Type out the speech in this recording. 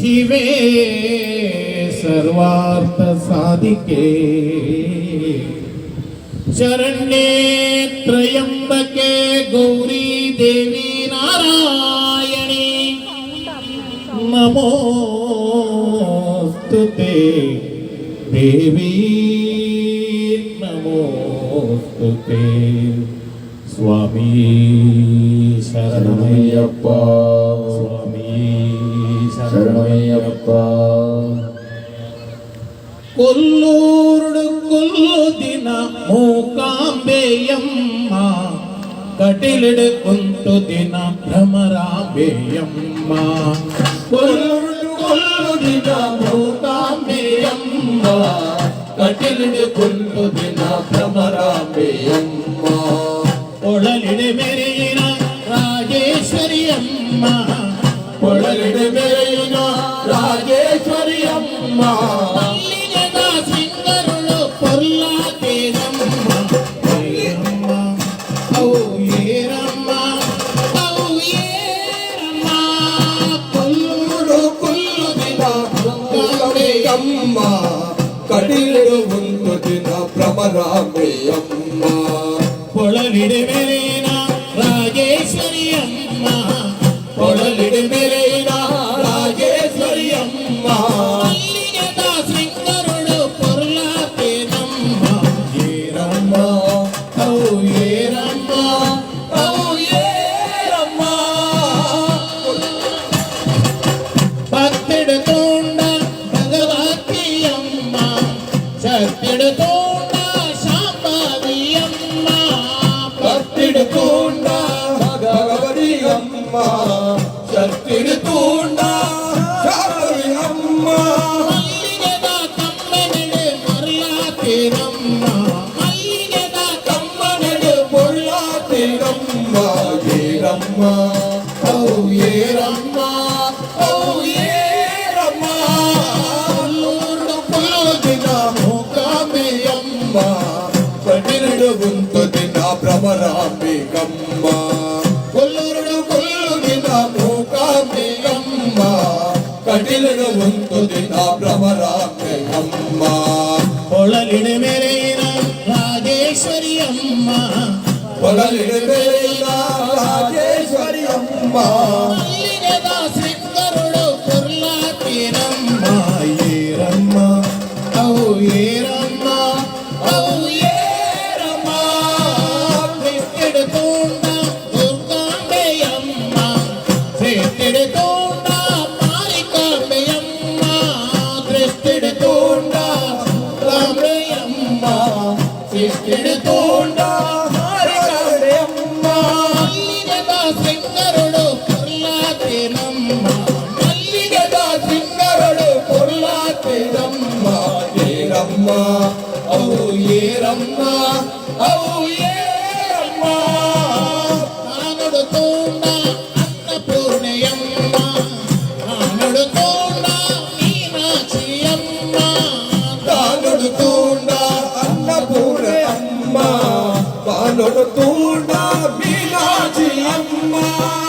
शिवे सर्वार्थ साधिके शरण्ये त्र्यंबके गौरी देवी नारायणी नमोस्तुते देवी नमोस्तुते स्वामी शरणमय्यप्पा स्वामी शरणमय्यप्पा ಕೊಲ್ಲೂರುಡು ದಿನ ಮೂಕಾಂಬೆಯಮ್ಮ ಕಟಿಲಿಡು ಕುಂಟು ದಿನ ಭ್ರಮರಾಂಬೆಯಮ್ಮ ಕೊಲ್ಲೂರುಡು ದಿನ ಮೂಕಾಂಬೆಯಮ್ಮ ಕಟಿಲಿಡು ಕುಂಟು ದಿನ ಭ್ರಮರಾಂಬೆಯಮ್ಮ ಒಳಲಿಡೆ ಮೆರೆಯಿನ ರಾಜೇಶ್ವರಿಯಮ್ಮ ಒಳಲಿಡೆ ಮೆರೆಯಿನ ರಾಜೇಶ್ವರಿಯಮ್ಮ ಕಡಿಲಿಡು ಒಂದು ದಿನ ಭ್ರಮರಾಂಬೆಯಮ್ಮ ಪೊಳಲಿಡೆ ಮೇಲಿನ ರಾಜೇಶ್ವರಿಯಮ್ಮ ಪೊಳಲಿಡೆ ಮೇಲಿನ ರಾಜೇಶ್ವರಿಯಮ್ಮ ಅಲ್ಲಿಗೆದ ಶೃಂಗರುಳು ಪೊರ್ಲಾತೇನಮ್ಮ ಏರಮ್ಮ ಔ ಏರಮ್ಮ ಔ ಏರಮ್ಮ ಭಕ್ತಿಡು ತೋಂಡ ಭಗವತಿಯಮ್ಮ ಶಕ್ತಿಡು ತೋಂಡ ಶಾಂಭವಿಯಮ್ಮ ಭಕ್ತಿಡು ತೋಂಡ ಭಗವತಿಯಮ್ಮ ಶಕ್ತಿಡು ತೋಂಡ ಶಾಂಭವಿಯಮ್ಮ ಮಲ್ಲಿಗೆದ ಕಮ್ಮನೆಡೆ ಮೊರ್ಲಾತೇನಮ್ಮ ಮಲ್ಲಿಗೆದ ಕಮ್ಮನೆಡೆ ಮೊರ್ಲಾತೇನಮ್ಮ ಏರಮ್ಮ ಔ ಏರಮ್ಮ ಔ ಏರಮ್ಮ ಕೊಲ್ಲೂರುಡು ದಿನ ಮೂಕಾಂಬೆಯಮ್ಮ ಕಡಿಲಿಡು ಒಂದು ದಿನ ಭ್ರಮರಾಂಬೆಯಮ್ಮ ಕೊಲ್ಲೂರುಡು ದಿನ ಮೂಕಾಂಬೆಯಮ್ಮ ಕಡಿಲಿಡು ಒಂದು ದಿನ ಭ್ರಮರಾಂಬೆಯಮ್ಮ ಒಳಲಿಡೆ ಮೇಲಿನ ರಾಜೇಶ್ವರಿಯಮ್ಮ ಒಳಲಿಡೆ ಮೇಲಿನ ರಾಜೇಶ್ವರಿಯಮ್ಮ ಮಲ್ಲಿಗೆದ ಶೃಂಗರುಳು ಪೊರ್ಲಾತೇನಮ್ಮ ಏರಮ್ಮ ಔ ಏರಮ್ಮ ಔ ಏರಮ್ಮ ಕೃಷ್ಣಿಡು ತೋಂಡ ದುರ್ಗಾಂಬೆಯಮ್ಮ ಕೃಷ್ಣಿಡು ತೋಂಡ ಮಾರಿಕಾಂಬೆಯಮ್ಮ ಕೃಷ್ಣಿಡು ತೋಂಡ ರಾಂಬೆಯಮ್ಮ ಕೃಷ್ಣಿಡು ತೋಂಡ ಮಾರಿಕಾಂಬೆಯಮ್ಮ ಮಲ್ಲಿಗೆದ ಶೃಂಗರುಳು ಪೊರ್ಲಾತೇನಮ್ಮ ಮಲ್ಲಿಗೆದ ಸಿಂಗರಳು ಪೊರ್ಲಾತೇನಮ್ಮ ಏರಮ್ಮ ಔ ಏರಮ್ಮ ಔ ಏರಮ್ಮ ನಾನುಡು ತೋಂಡ ಅನ್ನಪೂರ್ಣೆಯಮ್ಮ ನಾನುಡು ತೋಂಡ ಮೀನಾಕ್ಷಿಯಮ್ಮ ತಾನುಡು ತೋಂಡ ಅನ್ನಪೂರ್ಣೆ ಅಮ್ಮ ತಾನುಡು